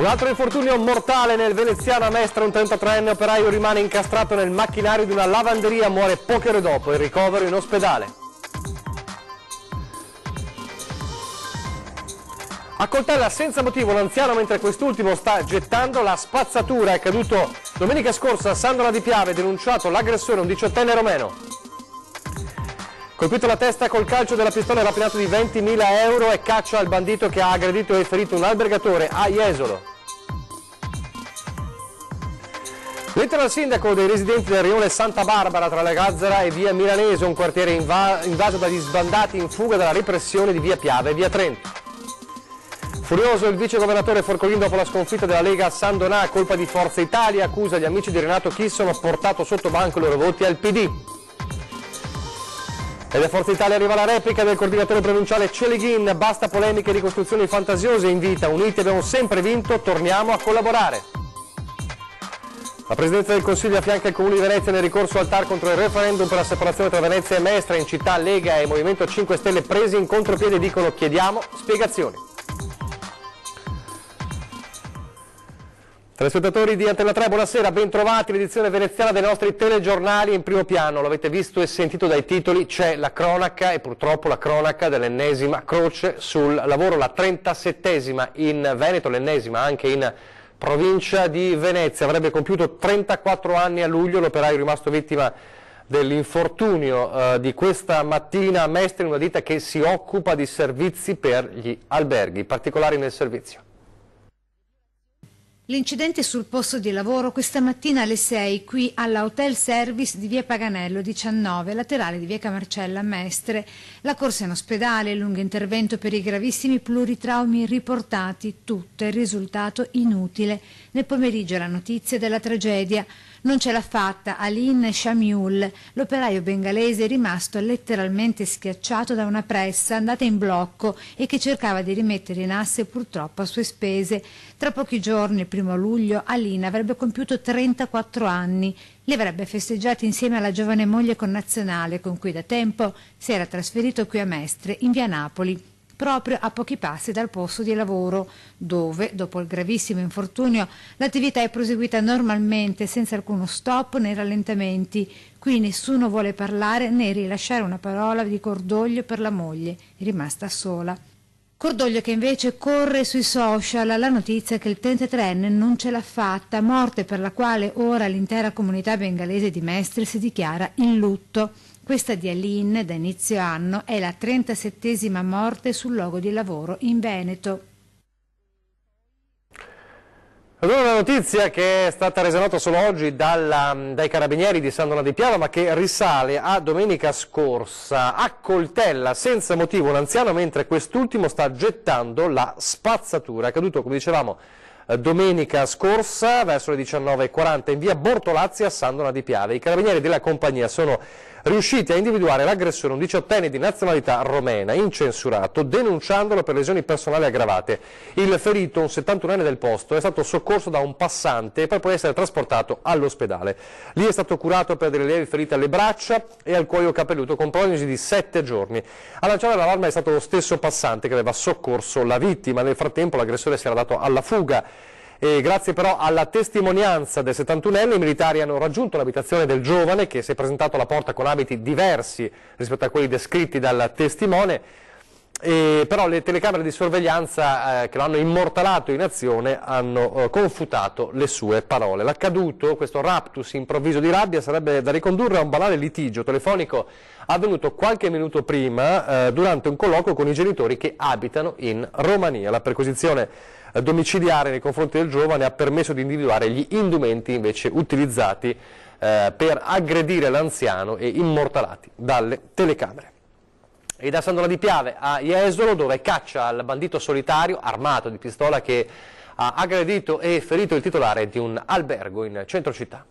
altro infortunio mortale nel veneziano a Mestre, un 33enne operaio rimane incastrato nel macchinario di una lavanderia, muore poche ore dopo, il ricovero in ospedale. Accoltella senza motivo l'anziano mentre quest'ultimo sta gettando la spazzatura. È accaduto domenica scorsa a Sandona di Piave, denunciato l'aggressore, un 18enne romeno. Colpito la testa col calcio della pistola, rapinato di 20.000 euro e caccia al bandito che ha aggredito e ferito un albergatore a Jesolo. Lettera al sindaco dei residenti del rione Santa Barbara tra la Gazzara e via Milanese, un quartiere invaso dagli sbandati in fuga dalla repressione di via Piave e via Trento. Furioso il vicegovernatore Forcolin dopo la sconfitta della Lega a San Donà a colpa di Forza Italia, accusa gli amici di Renato Chisson, hanno portato sotto banco i loro voti al PD. E da Forza Italia arriva la replica del coordinatore provinciale Celeghin, basta polemiche e ricostruzioni fantasiose, invita, uniti abbiamo sempre vinto, torniamo a collaborare. La Presidenza del Consiglio affianca il Comune di Venezia nel ricorso al TAR contro il referendum per la separazione tra Venezia e Mestre. In città Lega e Movimento 5 Stelle presi in contropiede dicono chiediamo spiegazioni. Telespettatori di Antena 3, buonasera, ben trovati, l'edizione veneziana dei nostri telegiornali in primo piano, lo avete visto e sentito dai titoli, c'è la cronaca e purtroppo la cronaca dell'ennesima croce sul lavoro, la 37esima in Veneto, l'ennesima anche in provincia di Venezia, avrebbe compiuto 34 anni a luglio, l'operaio rimasto vittima dell'infortunio di questa mattina a Mestre, in una ditta che si occupa di servizi per gli alberghi, particolari nel servizio. L'incidente sul posto di lavoro questa mattina alle 6 qui alla Hotel Service di via Paganello 19, laterale di via Camarcella a Mestre. La corsa in ospedale, il lungo intervento per i gravissimi pluritraumi riportati, tutto il risultato inutile. Nel pomeriggio la notizia della tragedia. Non ce l'ha fatta Aline Shamiul, l'operaio bengalese rimasto letteralmente schiacciato da una pressa andata in blocco e che cercava di rimettere in asse purtroppo a sue spese. Tra pochi giorni, il 1° luglio, Aline avrebbe compiuto 34 anni. Li avrebbe festeggiati insieme alla giovane moglie connazionale con cui da tempo si era trasferito qui a Mestre, in via Napoli, proprio a pochi passi dal posto di lavoro, dove, dopo il gravissimo infortunio, l'attività è proseguita normalmente, senza alcuno stop né rallentamenti. Qui nessuno vuole parlare né rilasciare una parola di cordoglio per la moglie, rimasta sola. Cordoglio che invece corre sui social la notizia che il 33enne non ce l'ha fatta, morte per la quale ora l'intera comunità bengalese di Mestre si dichiara in lutto. Questa di Aline, da inizio anno, è la 37esima morte sul luogo di lavoro in Veneto. Allora una notizia che è stata resa nota solo oggi dai carabinieri di Sandona di Piave, ma che risale a domenica scorsa. Accoltella senza motivo un anziano mentre quest'ultimo sta gettando la spazzatura. È accaduto, come dicevamo, domenica scorsa verso le 19:40 in via Bortolazzi a Sandona di Piave. I carabinieri della compagnia sono riusciti a individuare l'aggressore, un 18enne di nazionalità romena, incensurato, denunciandolo per lesioni personali aggravate. Il ferito, un 71enne del posto, è stato soccorso da un passante per poi essere trasportato all'ospedale. Lì è stato curato per delle lievi ferite alle braccia e al cuoio capelluto con prognosi di 7 giorni. A lanciare l'allarme è stato lo stesso passante che aveva soccorso la vittima. Nel frattempo l'aggressore si era dato alla fuga. E grazie però alla testimonianza del 71enne i militari hanno raggiunto l'abitazione del giovane che si è presentato alla porta con abiti diversi rispetto a quelli descritti dal testimone, però le telecamere di sorveglianza che lo hanno immortalato in azione hanno confutato le sue parole. L'accaduto, questo raptus improvviso di rabbia, sarebbe da ricondurre a un banale litigio telefonico avvenuto qualche minuto prima durante un colloquio con i genitori che abitano in Romania. La perquisizione domiciliare nei confronti del giovane ha permesso di individuare gli indumenti invece utilizzati per aggredire l'anziano e immortalati dalle telecamere. E da Sandona di Piave a Jesolo, dove caccia al bandito solitario armato di pistola che ha aggredito e ferito il titolare di un albergo in centro città.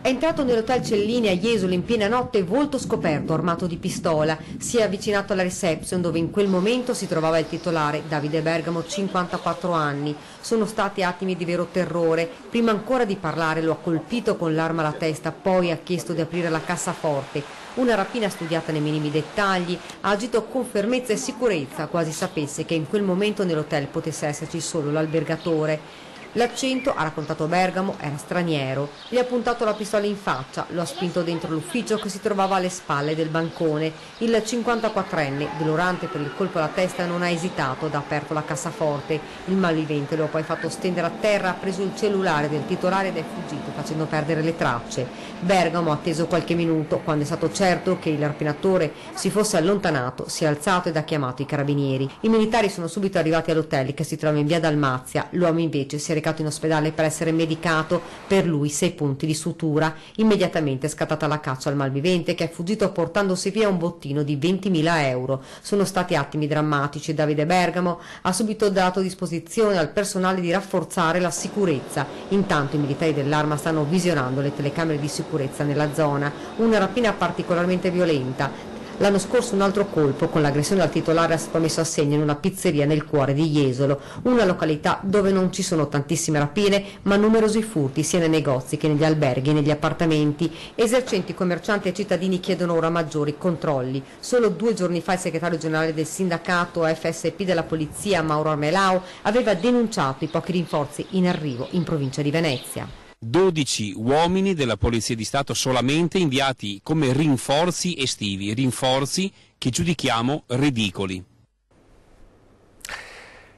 È entrato nell'hotel Cellini a Jesolo in piena notte, volto scoperto, armato di pistola. Si è avvicinato alla reception dove in quel momento si trovava il titolare, Davide Bergamo, 54 anni. Sono stati attimi di vero terrore. Prima ancora di parlare lo ha colpito con l'arma alla testa, poi ha chiesto di aprire la cassaforte. Una rapina studiata nei minimi dettagli, ha agito con fermezza e sicurezza, quasi sapesse che in quel momento nell'hotel potesse esserci solo l'albergatore. L'accento, ha raccontato Bergamo, era straniero. Gli ha puntato la pistola in faccia, lo ha spinto dentro l'ufficio che si trovava alle spalle del bancone. Il 54enne, dolorante per il colpo alla testa, non ha esitato ed ha aperto la cassaforte. Il malvivente lo ha poi fatto stendere a terra, ha preso il cellulare del titolare ed è fuggito, facendo perdere le tracce. Bergamo ha atteso qualche minuto. Quando è stato certo che il rapinatore si fosse allontanato, si è alzato ed ha chiamato i carabinieri. I militari sono subito arrivati all'hotel che si trova in via Dalmazia. L'uomo invece si è recato in ospedale per essere medicato, per lui 6 punti di sutura. Immediatamente è scattata la caccia al malvivente che è fuggito portandosi via un bottino di 20.000 euro. Sono stati attimi drammatici. Davide Bergamo ha subito dato disposizione al personale di rafforzare la sicurezza. Intanto i militari dell'Arma stanno visionando le telecamere di sicurezza nella zona. Una rapina particolarmente violenta. L'anno scorso un altro colpo con l'aggressione al titolare è stato messo a segno in una pizzeria nel cuore di Jesolo, una località dove non ci sono tantissime rapine ma numerosi furti sia nei negozi che negli alberghi e negli appartamenti. Esercenti, commercianti e cittadini chiedono ora maggiori controlli. Solo 2 giorni fa il segretario generale del sindacato FSP della polizia, Mauro Armelao, aveva denunciato i pochi rinforzi in arrivo in provincia di Venezia. 12 uomini della Polizia di Stato solamente inviati come rinforzi estivi, rinforzi che giudichiamo ridicoli.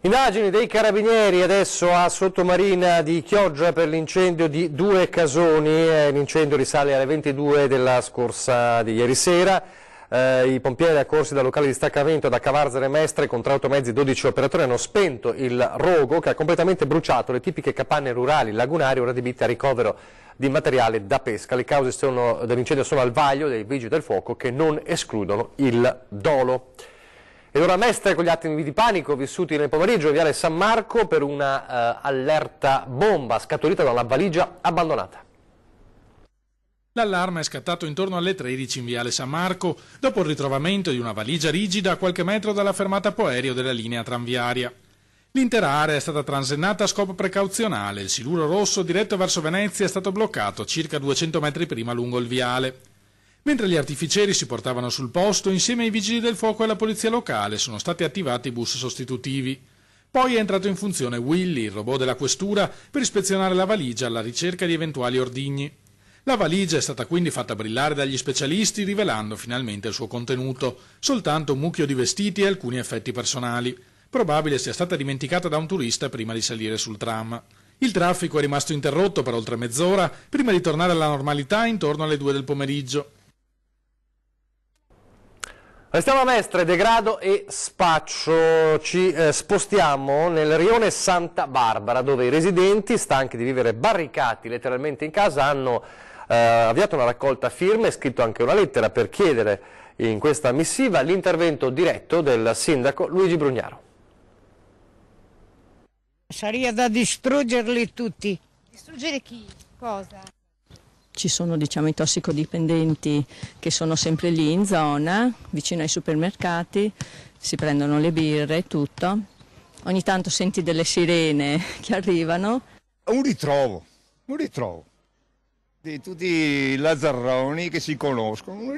Indagini dei carabinieri adesso a Sottomarina di Chioggia per l'incendio di 2 casoni. L'incendio risale alle 22 della scorsa di ieri sera. I pompieri accorsi dal locale di distaccamento da Cavarzere Mestre con 3 automezzi e 12 operatori hanno spento il rogo che ha completamente bruciato le tipiche capanne rurali lagunari ora adibite a ricovero di materiale da pesca. Le cause dell'incendio sono al vaglio dei vigili del fuoco che non escludono il dolo. Ed ora Mestre con gli attimi di panico vissuti nel pomeriggio in viale San Marco per una allerta bomba scaturita da una valigia abbandonata. L'allarme è scattato intorno alle 13 in viale San Marco, dopo il ritrovamento di una valigia rigida a qualche metro dalla fermata Poerio della linea tranviaria. L'intera area è stata transennata a scopo precauzionale, il siluro rosso diretto verso Venezia è stato bloccato circa 200 metri prima lungo il viale. Mentre gli artificieri si portavano sul posto, insieme ai vigili del fuoco e alla polizia locale sono stati attivati bus sostitutivi. Poi è entrato in funzione Willy, il robot della questura, per ispezionare la valigia alla ricerca di eventuali ordigni. La valigia è stata quindi fatta brillare dagli specialisti rivelando finalmente il suo contenuto, soltanto un mucchio di vestiti e alcuni effetti personali. Probabile sia stata dimenticata da un turista prima di salire sul tram. Il traffico è rimasto interrotto per oltre mezz'ora prima di tornare alla normalità intorno alle 2 del pomeriggio. Restiamo a Mestre, degrado e spaccio. Ci spostiamo nel rione Santa Barbara dove i residenti, stanchi di vivere barricati letteralmente in casa, hanno avviato una raccolta firme e scritto anche una lettera per chiedere in questa missiva l'intervento diretto del sindaco Luigi Brugnaro. Sarebbe da distruggerli tutti. Distruggere chi? Cosa? Ci sono i tossicodipendenti che sono sempre lì in zona, vicino ai supermercati, si prendono le birre e tutto. Ogni tanto senti delle sirene che arrivano. Un ritrovo di tutti i lazzaroni che si conoscono, un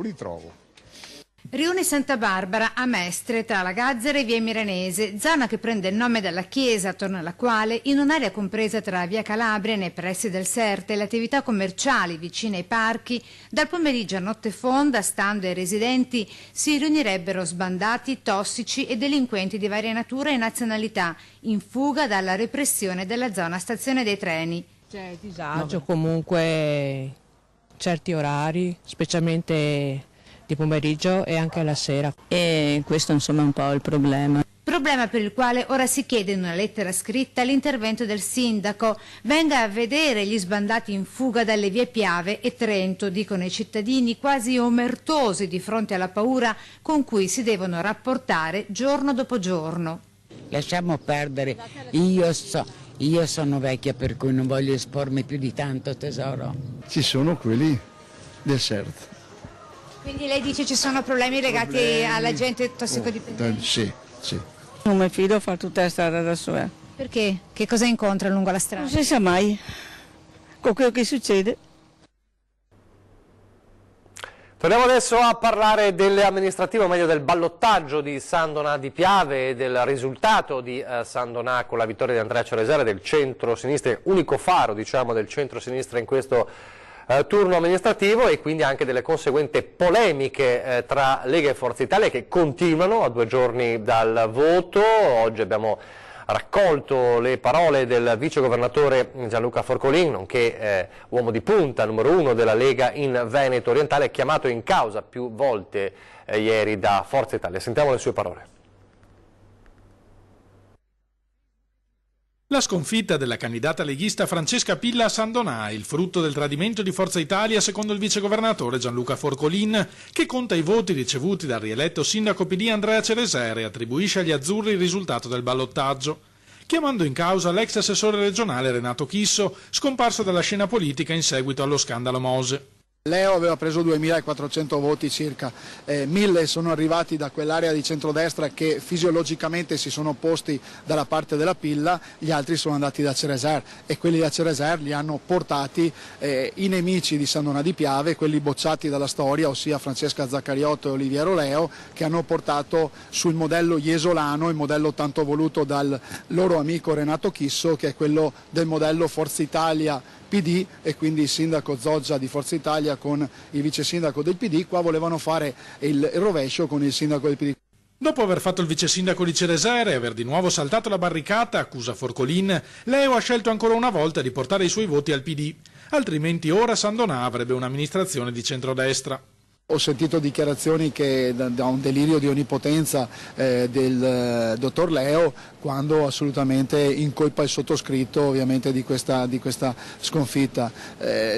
ritrovo. Rione Santa Barbara a Mestre, tra la Gazzera e via Miranese, zona che prende il nome dalla chiesa attorno alla quale, in un'area compresa tra via Calabria e nei pressi del Serte e le attività commerciali vicine ai parchi, dal pomeriggio a notte fonda, stando ai residenti, si riunirebbero sbandati, tossici e delinquenti di varia natura e nazionalità, in fuga dalla repressione della zona stazione dei treni. C'è disagio comunque certi orari, specialmente di pomeriggio e anche la sera. E questo insomma è un po' il problema. Problema per il quale ora si chiede in una lettera scritta l'intervento del sindaco. Venga a vedere gli sbandati in fuga dalle vie Piave e Trento, dicono i cittadini quasi omertosi di fronte alla paura con cui si devono rapportare giorno dopo giorno. Lasciamo perdere, io Io sono vecchia per cui non voglio espormi più di tanto, tesoro. Ci sono quelli del CERT. Quindi lei dice ci sono problemi legati alla gente tossicodipendente? Sì, sì. Non mi fido a fare tutta la strada da sola. Perché? Che cosa incontra lungo la strada? Non si sa mai con quello che succede. Torniamo adesso a parlare delle amministrative, o meglio del ballottaggio di San Donà di Piave e del risultato di San Donà con la vittoria di Andrea Ceresare del centro-sinistra, unico faro diciamo del centro-sinistra in questo turno amministrativo, e quindi anche delle conseguenti polemiche tra Lega e Forza Italia che continuano a 2 giorni dal voto. Oggi abbiamo raccolto le parole del vicegovernatore Gianluca Forcolin, nonché uomo di punta numero 1 della Lega in Veneto Orientale, chiamato in causa più volte ieri da Forza Italia. Sentiamo le sue parole. La sconfitta della candidata leghista Francesca Pilla a San Donà, il frutto del tradimento di Forza Italia secondo il vicegovernatore Gianluca Forcolin, che conta i voti ricevuti dal rieletto sindaco PD Andrea Ceresare e attribuisce agli azzurri il risultato del ballottaggio, chiamando in causa l'ex assessore regionale Renato Chisso, scomparso dalla scena politica in seguito allo scandalo Mose. Leo aveva preso 2.400 voti circa, 1.000 sono arrivati da quell'area di centrodestra che fisiologicamente si sono opposti dalla parte della Pilla, gli altri sono andati da Ceresare e quelli da Ceresare li hanno portati i nemici di San Donà di Piave, quelli bocciati dalla storia, ossia Francesca Zaccariotto e Oliviero Leo, che hanno portato sul modello iesolano, il modello tanto voluto dal loro amico Renato Chisso, che è quello del modello Forza Italia PD, e quindi il sindaco Zoggia di Forza Italia con il vice sindaco del PD. Qua volevano fare il rovescio con il sindaco del PD. Dopo aver fatto il vice sindaco di Ceresare e aver di nuovo saltato la barricata, accusa Forcolin, Leo ha scelto ancora una volta di portare i suoi voti al PD, altrimenti ora San Donà avrebbe un'amministrazione di centrodestra. Ho sentito dichiarazioni che da un delirio di onnipotenza del dottor Leo, quando assolutamente incolpa il sottoscritto ovviamente di questa sconfitta.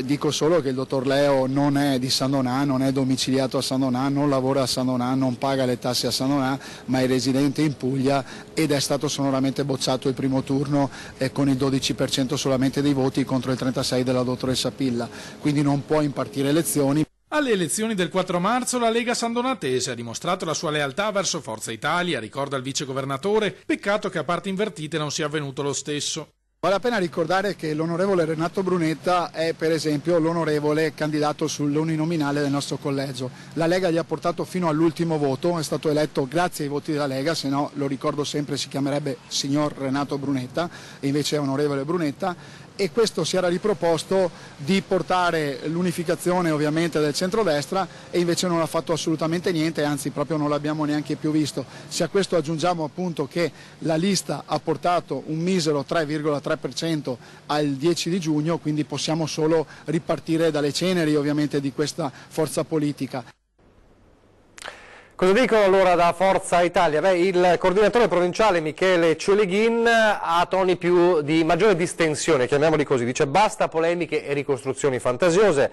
Dico solo che il dottor Leo non è di San Donà, non è domiciliato a San Donà, non lavora a San Donà, non paga le tasse a San Donà, ma è residente in Puglia ed è stato sonoramente bocciato il primo turno con il 12% solamente dei voti contro il 36% della dottoressa Pilla, quindi non può impartire lezioni. Alle elezioni del 4 marzo la Lega Sandonatese ha dimostrato la sua lealtà verso Forza Italia, ricorda il vicegovernatore, peccato che a parti invertite non sia avvenuto lo stesso. Vale la pena ricordare che l'onorevole Renato Brunetta è per esempio l'onorevole candidato sull'uninominale del nostro collegio. La Lega gli ha portato fino all'ultimo voto, è stato eletto grazie ai voti della Lega, se no lo ricordo sempre si chiamerebbe signor Renato Brunetta e invece è onorevole Brunetta. E questo si era riproposto di portare l'unificazione ovviamente del centrodestra e invece non ha fatto assolutamente niente, anzi proprio non l'abbiamo neanche più visto. Se a questo aggiungiamo appunto che la lista ha portato un misero 3,3% al 10 di giugno, quindi possiamo solo ripartire dalle ceneri ovviamente di questa forza politica. Cosa dicono allora da Forza Italia? Beh, il coordinatore provinciale Michele Celeghin ha toni più di maggiore distensione, chiamiamoli così, dice basta polemiche e ricostruzioni fantasiose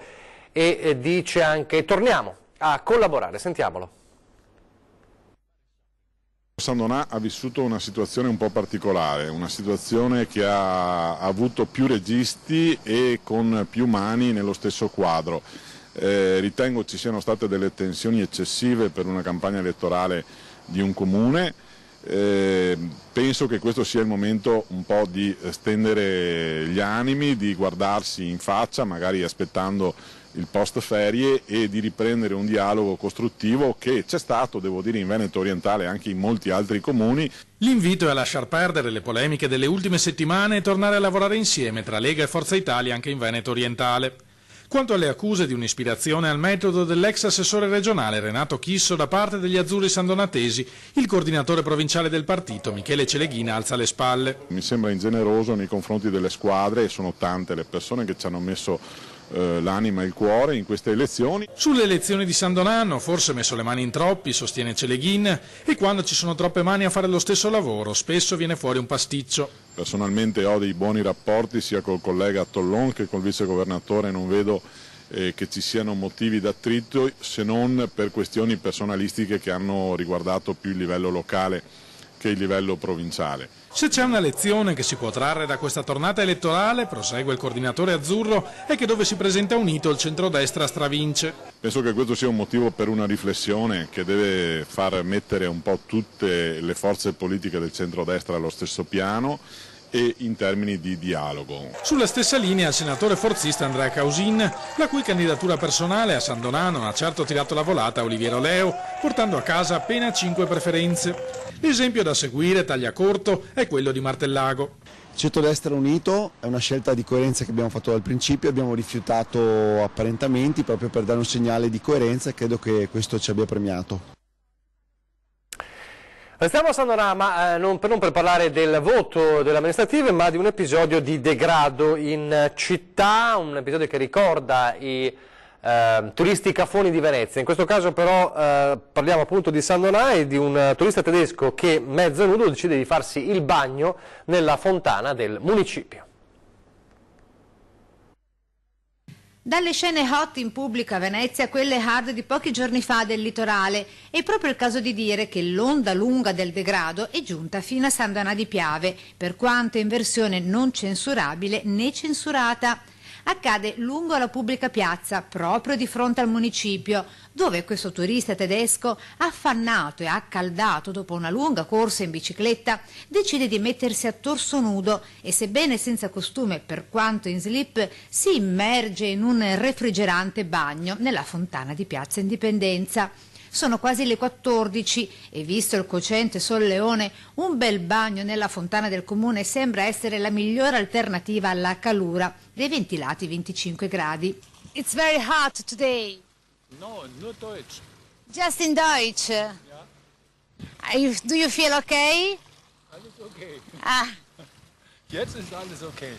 e dice anche torniamo a collaborare, sentiamolo. San Donà ha vissuto una situazione un po' particolare, una situazione che ha avuto più registi e con più mani nello stesso quadro. Ritengo ci siano state delle tensioni eccessive per una campagna elettorale di un comune. Penso che questo sia il momento un po' di stendere gli animi, di guardarsi in faccia, magari aspettando il post ferie, e di riprendere un dialogo costruttivo che c'è stato, devo dire, in Veneto Orientale, anche in molti altri comuni. L'invito è a lasciar perdere le polemiche delle ultime settimane e tornare a lavorare insieme tra Lega e Forza Italia anche in Veneto Orientale. Quanto alle accuse di un'ispirazione al metodo dell'ex assessore regionale Renato Chisso da parte degli azzurri sandonatesi, il coordinatore provinciale del partito Michele Celeghin alza le spalle. Mi sembra ingeneroso nei confronti delle squadre, e sono tante le persone che ci hanno messo l'anima e il cuore in queste elezioni. Sulle elezioni di San Donà hanno forse messo le mani in troppi, sostiene Celeghin, e quando ci sono troppe mani a fare lo stesso lavoro spesso viene fuori un pasticcio. Personalmente ho dei buoni rapporti sia col collega Tollon che col vicegovernatore, non vedo che ci siano motivi d'attrito se non per questioni personalistiche che hanno riguardato più il livello locale che il livello provinciale. Se c'è una lezione che si può trarre da questa tornata elettorale, prosegue il coordinatore azzurro, è che dove si presenta unito il centrodestra stravince. Penso che questo sia un motivo per una riflessione che deve far mettere un po' tutte le forze politiche del centrodestra allo stesso piano e in termini di dialogo. Sulla stessa linea il senatore forzista Andrea Causin, la cui candidatura personale a San Donà non ha certo tirato la volata a Oliviero Leo, portando a casa appena 5 preferenze. L'esempio da seguire, taglia corto, è quello di Martellago. Il centrodestra unito è una scelta di coerenza che abbiamo fatto dal principio, abbiamo rifiutato apparentamenti proprio per dare un segnale di coerenza e credo che questo ci abbia premiato. Restiamo a San Donà, ma non per parlare del voto delle amministrative, ma di un episodio di degrado in città, un episodio che ricorda i turisti cafoni di Venezia. In questo caso però parliamo appunto di San Donà e di un turista tedesco che mezzo nudo decide di farsi il bagno nella fontana del municipio. Dalle scene hot in pubblico a Venezia a quelle hard di pochi giorni fa del litorale, è proprio il caso di dire che l'onda lunga del degrado è giunta fino a San Donà di Piave, per quanto in versione non censurabile né censurata. Accade lungo la pubblica piazza, proprio di fronte al municipio, dove questo turista tedesco, affannato e accaldato dopo una lunga corsa in bicicletta, decide di mettersi a torso nudo e, sebbene senza costume per quanto in slip, si immerge in un refrigerante bagno nella fontana di Piazza Indipendenza. Sono quasi le 14 e, visto il cocente solleone, un bel bagno nella fontana del comune sembra essere la migliore alternativa alla calura dei ventilati 25 gradi. It's very hot today. No, nur Deutsch. Just in Deutsch. Ja. Do you feel okay? Alles okay. Ah. Jetzt ist alles okay.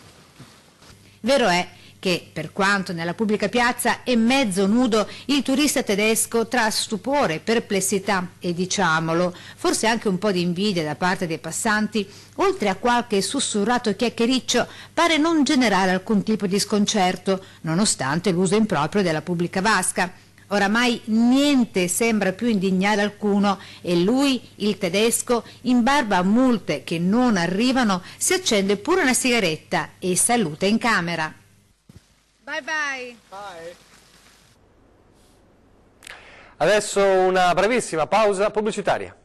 Vero è che, per quanto nella pubblica piazza è mezzo nudo, il turista tedesco, tra stupore, perplessità e, diciamolo, forse anche un po' di invidia da parte dei passanti, oltre a qualche sussurrato chiacchiericcio, pare non generare alcun tipo di sconcerto, nonostante l'uso improprio della pubblica vasca. Oramai niente sembra più indignare alcuno e lui, il tedesco, in barba a multe che non arrivano, si accende pure una sigaretta e saluta in camera. Bye bye. Bye. Adesso una brevissima pausa pubblicitaria.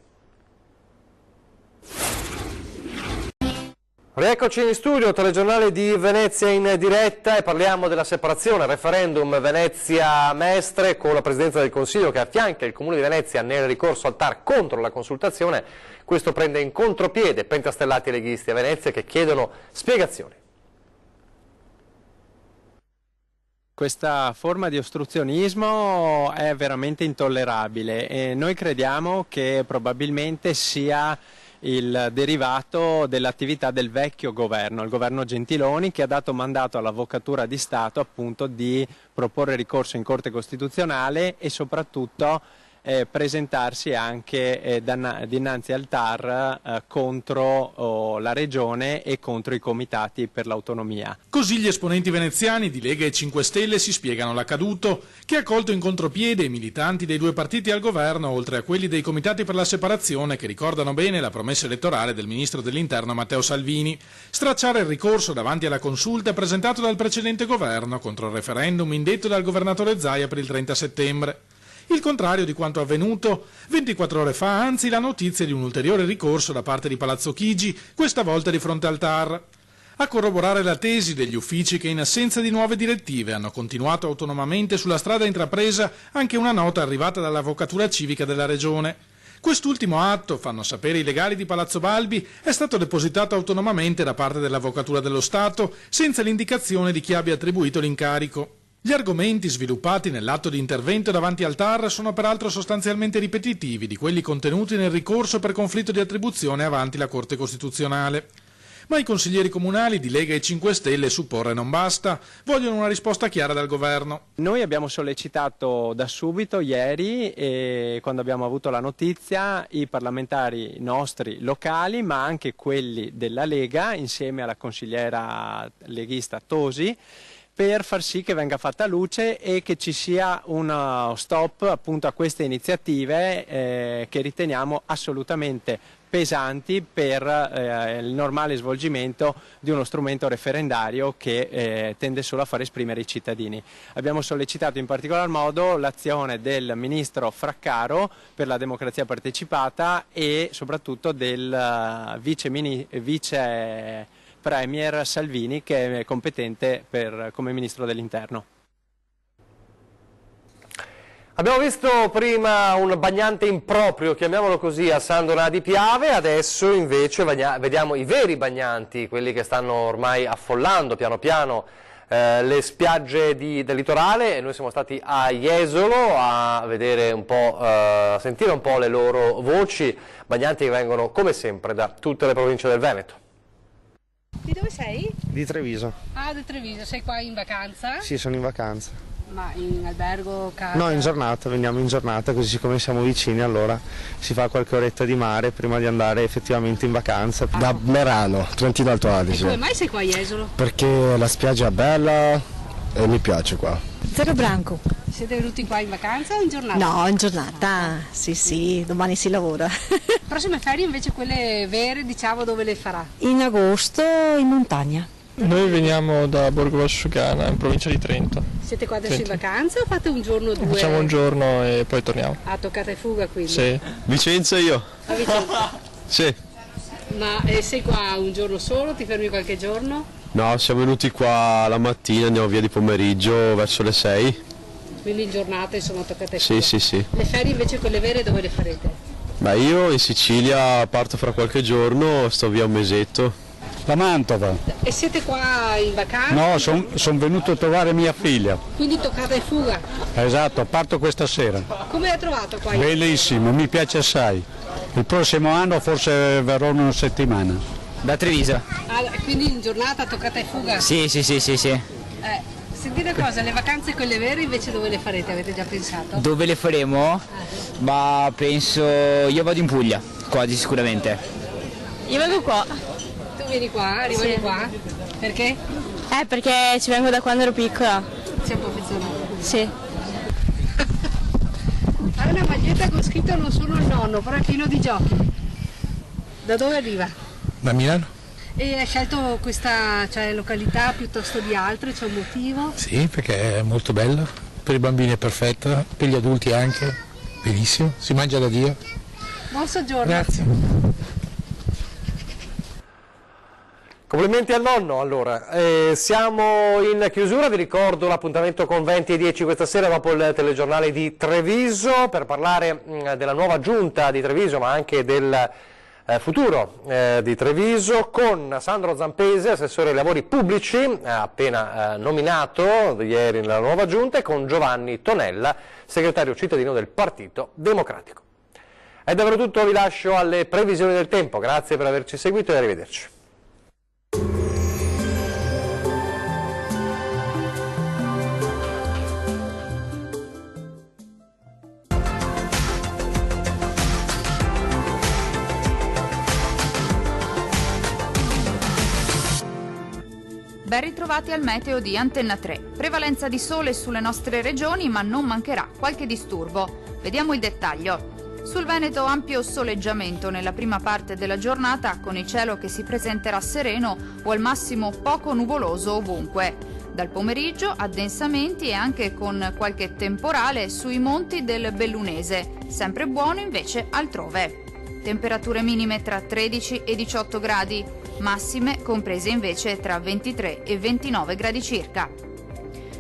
Rieccoci in studio, telegiornale di Venezia in diretta, e parliamo della separazione, referendum Venezia-Mestre, con la Presidenza del Consiglio che affianca il Comune di Venezia nel ricorso al TAR contro la consultazione. Questo prende in contropiede pentastellati e leghisti a Venezia che chiedono spiegazioni. Questa forma di ostruzionismo è veramente intollerabile e noi crediamo che probabilmente sia il derivato dell'attività del vecchio governo, il governo Gentiloni, che ha dato mandato all'Avvocatura di Stato appunto di proporre ricorso in Corte Costituzionale e soprattutto presentarsi anche dinanzi al TAR contro la Regione e contro i comitati per l'autonomia. Così gli esponenti veneziani di Lega e 5 Stelle si spiegano l'accaduto, che ha colto in contropiede i militanti dei due partiti al governo, oltre a quelli dei comitati per la separazione, che ricordano bene la promessa elettorale del ministro dell'Interno Matteo Salvini: stracciare il ricorso davanti alla consulta presentato dal precedente governo contro il referendum indetto dal governatore Zaia per il 30 settembre. Il contrario di quanto avvenuto 24 ore fa, anzi la notizia di un ulteriore ricorso da parte di Palazzo Chigi, questa volta di fronte al TAR. A corroborare la tesi degli uffici che in assenza di nuove direttive hanno continuato autonomamente sulla strada intrapresa anche una nota arrivata dall'Avvocatura Civica della Regione. Quest'ultimo atto, fanno sapere i legali di Palazzo Balbi, è stato depositato autonomamente da parte dell'Avvocatura dello Stato, senza l'indicazione di chi abbia attribuito l'incarico. Gli argomenti sviluppati nell'atto di intervento davanti al TAR sono peraltro sostanzialmente ripetitivi di quelli contenuti nel ricorso per conflitto di attribuzione avanti la Corte Costituzionale. Ma i consiglieri comunali di Lega e 5 Stelle, supporre non basta, vogliono una risposta chiara dal governo. Noi abbiamo sollecitato da subito, ieri, quando abbiamo avuto la notizia, i parlamentari nostri locali, ma anche quelli della Lega, insieme alla consigliera leghista Tosi, per far sì che venga fatta luce e che ci sia uno stop appunto a queste iniziative che riteniamo assolutamente pesanti per il normale svolgimento di uno strumento referendario che tende solo a far esprimere i cittadini. Abbiamo sollecitato in particolar modo l'azione del ministro Fraccaro per la democrazia partecipata e soprattutto del vice premier Salvini, che è competente come ministro dell'interno. Abbiamo visto prima un bagnante improprio, chiamiamolo così, a San Donà di Piave, adesso invece vediamo i veri bagnanti, quelli che stanno ormai affollando piano piano le spiagge del litorale. Noi siamo stati a Jesolo a vedere un po', a sentire un po' le loro voci, bagnanti che vengono come sempre da tutte le province del Veneto. Di dove sei? Di Treviso. Ah, di Treviso, sei qua in vacanza? Sì, sono in vacanza. Ma in albergo, casa? No, in giornata, veniamo in giornata, così siccome siamo vicini allora si fa qualche oretta di mare prima di andare effettivamente in vacanza. Da Merano, Trentino Alto Adige. E come mai sei qua a Jesolo? Perché la spiaggia è bella e mi piace qua. Zero Branco. Siete venuti qua in vacanza o in giornata? No, in giornata, sì, domani si lavora. Prossime ferie invece quelle vere, diciamo, dove le farà? In agosto in montagna. Noi veniamo da Borgo Valsugana, in provincia di Trento. Siete qua adesso in vacanza o fate un giorno o due? Facciamo un giorno e poi torniamo. Ah, toccata e fuga quindi? Sì. Vicenza io. A Vicenza? Sì. Ma sei qua un giorno solo? Ti fermi qualche giorno? No, siamo venuti qua la mattina, andiamo via di pomeriggio verso le 6. Quindi in giornata insomma toccata e fuga? Sì. Le ferie invece quelle vere dove le farete? Beh, io in Sicilia parto fra qualche giorno, sto via un mesetto. Da Mantova. E siete qua in vacanza? No, sono venuto a trovare mia figlia. Quindi toccata e fuga? Esatto, parto questa sera. Come l'hai trovato qua? Bellissimo, mi piace assai. Il prossimo anno forse verrò una settimana. Da Treviso. Ah, quindi in giornata toccata e fuga? Sì. Senti una cosa, le vacanze quelle vere invece dove le farete? Avete già pensato? Dove le faremo? Ma penso, io vado in Puglia, quasi sicuramente. Io vengo qua. Tu vieni qua? Rimani qua? Perché? Perché ci vengo da quando ero piccola. Sei un po' affezionata? Sì. Hai una maglietta con scritto non sono il nonno, però è pieno di giochi. Da dove arriva? Da Milano. E hai scelto questa località piuttosto di altre, c'è un motivo? Sì, perché è molto bella, per i bambini è perfetta, per gli adulti anche, benissimo, si mangia da Dio. Buon soggiorno. Grazie. Complimenti al nonno, allora. Siamo in chiusura, vi ricordo l'appuntamento con 20:10 questa sera dopo il telegiornale di Treviso per parlare della nuova giunta di Treviso ma anche del futuro di Treviso con Sandro Zampese, assessore ai lavori pubblici, appena nominato ieri nella nuova giunta, e con Giovanni Tonella, segretario cittadino del Partito Democratico. È davvero tutto, vi lascio alle previsioni del tempo, grazie per averci seguito e arrivederci. Ben ritrovati al meteo di Antenna 3. Prevalenza di sole sulle nostre regioni, ma non mancherà qualche disturbo. Vediamo il dettaglio. Sul Veneto ampio soleggiamento nella prima parte della giornata, con il cielo che si presenterà sereno o al massimo poco nuvoloso ovunque. Dal pomeriggio addensamenti e anche con qualche temporale sui monti del Bellunese, sempre buono invece altrove. Temperature minime tra 13 e 18 gradi, massime comprese invece tra 23 e 29 gradi circa.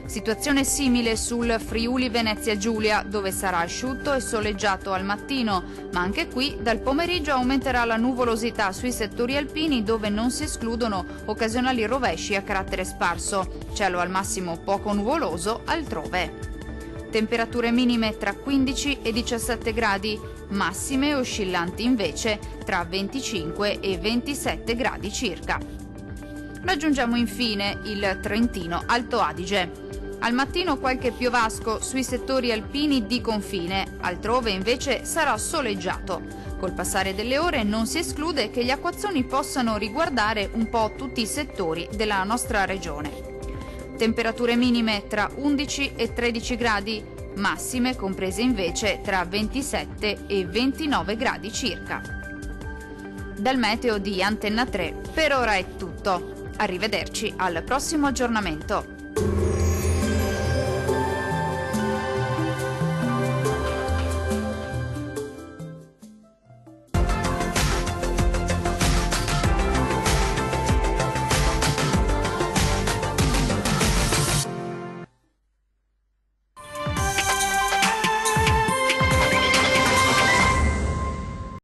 Situazione simile sul Friuli Venezia Giulia, dove sarà asciutto e soleggiato al mattino, ma anche qui dal pomeriggio aumenterà la nuvolosità sui settori alpini, dove non si escludono occasionali rovesci a carattere sparso, cielo al massimo poco nuvoloso altrove. Temperature minime tra 15 e 17 gradi, massime oscillanti invece tra 25 e 27 gradi circa. Raggiungiamo infine il Trentino Alto Adige. Al mattino qualche piovasco sui settori alpini di confine, altrove invece sarà soleggiato. Col passare delle ore non si esclude che gli acquazzoni possano riguardare un po' tutti i settori della nostra regione. Temperature minime tra 11 e 13 gradi, massime comprese invece tra 27 e 29 gradi circa. Dal meteo di Antenna 3 per ora è tutto. Arrivederci al prossimo aggiornamento.